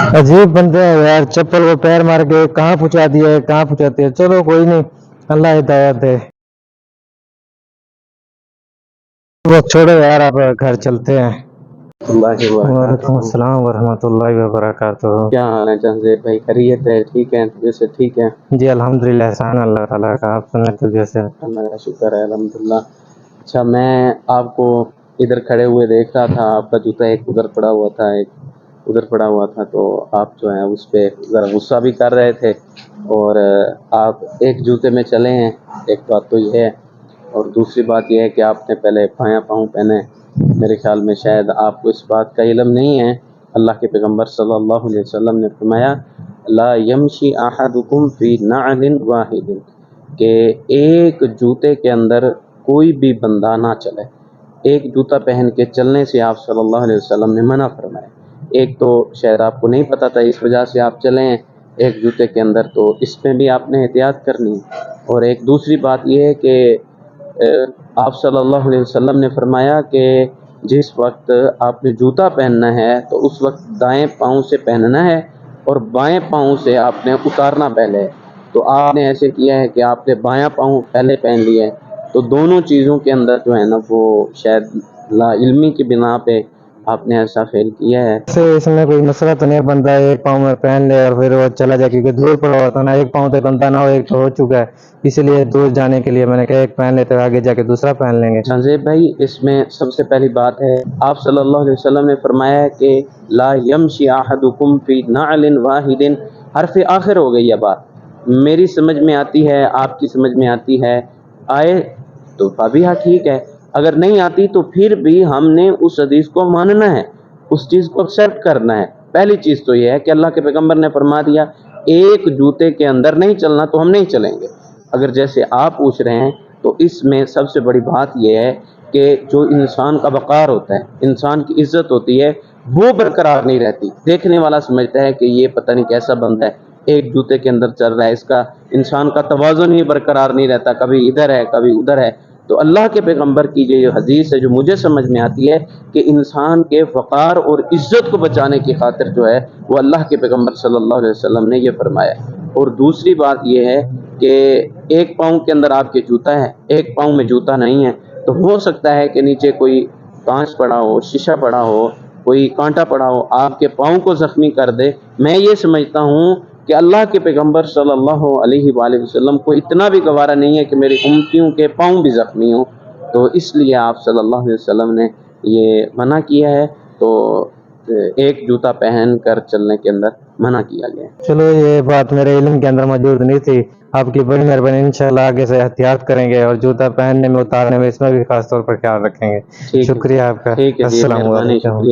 अजीब बंदे हैं यार, चप्पल को पैर मार के कहाँ पहुंचा दिया है, कहाँ पहुंचाते हैं। चलो कोई नहीं, अल्लाह हिदायत दे। वो छोड़ो यार, अब घर चलते हैं। अल्लाह के वालेकुम वबरकातुहू। अस्सलाम वरहमतुल्लाहि वबरकातुहू। क्या हाल है जहांगीर भाई, खैरियत है? ठीक है, जैसे ठीक है। जी अल्हम्दुलिल्लाह, एहसान अल्लाह ताला का। आप सुने तो जैसे। अल्लाह का शुक्र है, अल्हम्दुलिल्लाह। अच्छा, मैं आपको इधर खड़े हुए देख रहा था, आपका जूता एक उधर पड़ा हुआ था, एक उधर पड़ा हुआ था, तो आप जो है उस पर ज़रा गुस्सा भी कर रहे थे। और आप एक जूते में चले हैं, एक बात तो ये है। और दूसरी बात यह है कि आपने पहले बायां पाँव पहने। मेरे ख्याल में शायद आपको इस बात का इल्म नहीं है। अल्लाह के पैगंबर सल्लल्लाहु अलैहि वसल्लम ने फरमाया, ला यमशी अहदुकुम फी नअलिन वाहिदिन, कि एक जूते के अंदर कोई भी बंदा ना चले। एक जूता पहन के चलने से आप सल्लल्लाहु अलैहि वसल्लम ने मना फरमाया। एक तो शायद आपको नहीं पता था, इस वजह से आप चले हैं एक जूते के अंदर, तो इसमें भी आपने एहतियात करनी है। और एक दूसरी बात यह है कि आप सल्लल्लाहु अलैहि वसल्लम ने फरमाया कि जिस वक्त आपने जूता पहनना है तो उस वक्त दाएं पाँव से पहनना है और बाएं पाँव से आपने उतारना पहले है। तो आपने ऐसे किया है कि आपने बायां पाँव पहले पहन लिया है। तो दोनों चीज़ों के अंदर जो है ना, वो शायद ला इल्मी की बिना पे आपने ऐसा फेल किया है। से इसमें कोई मसला तो नहीं है, बंदा एक पाँव में पहन ले और फिर वो चला जाए, क्योंकि दूर पड़ा होता ना, एक पाँव तो बंदा ना हो, एक तो हो चुका है। इसलिए दूर जाने के लिए मैंने कहा एक पहन लेते, आगे जाके दूसरा पहन लेंगे। जंजेब भाई, इसमें सबसे पहली बात है, आप सल्लल्लाहु अलैहि वसल्लम ने फरमाया है कि ला यमशी अहदुकुम फी नअलिन वाहिदिन। हरफ आखिर हो गई है बात। मेरी समझ में आती है, आपकी समझ में आती है, आए तो फाबिहा ठीक है, अगर नहीं आती तो फिर भी हमने उस हदीस को मानना है, उस चीज़ को एक्सेप्ट करना है। पहली चीज़ तो यह है कि अल्लाह के पैगंबर ने फरमा दिया एक जूते के अंदर नहीं चलना, तो हम नहीं चलेंगे। अगर जैसे आप पूछ रहे हैं, तो इसमें सबसे बड़ी बात यह है कि जो इंसान का वक़ार होता है, इंसान की इज़्ज़त होती है, वो बरकरार नहीं रहती। देखने वाला समझता है कि ये पता नहीं कैसा बंदा है, एक जूते के अंदर चल रहा है, इसका इंसान का तवाज़ुन ही बरकरार नहीं रहता, कभी इधर है कभी उधर है। तो अल्लाह के पैगंबर की जो हदीस है, जो मुझे समझ में आती है कि इंसान के वक़ार और इज़्ज़त को बचाने की खातिर जो है वो अल्लाह के पैगंबर सल्लल्लाहु अलैहि वसल्लम ने ये फरमाया। और दूसरी बात ये है कि एक पाँव के अंदर आपके जूता है, एक पाँव में जूता नहीं है, तो हो सकता है कि नीचे कोई कांच पड़ा हो, शीशा पड़ा हो, कोई कांटा पड़ा हो, आपके पाँव को ज़ख्मी कर दे। मैं ये समझता हूँ कि अल्लाह के पैगंबर सल्लल्लाहु अलैहि वसल्लम को इतना भी गवारा नहीं है कि मेरी उम्मतियों के पाँव भी ज़ख्मी हों, तो इसलिए आप सल्लल्लाहु अलैहि वसल्लम ने ये मना किया है। तो एक जूता पहन कर चलने के अंदर मना किया गया है। चलो, ये बात मेरे इल्म के अंदर मौजूद नहीं थी। आपकी बड़ी मेहरबानी, इंशाल्लाह आगे से एहतियात करेंगे और जूता पहनने में, उतारने में, इसमें भी खास तौर पर ख्याल रखेंगे। ठीक है, शुक्रिया आपका। ठीक है जी, अस्सलाम मेहरबानी, वालेकुम। शुक्रिया।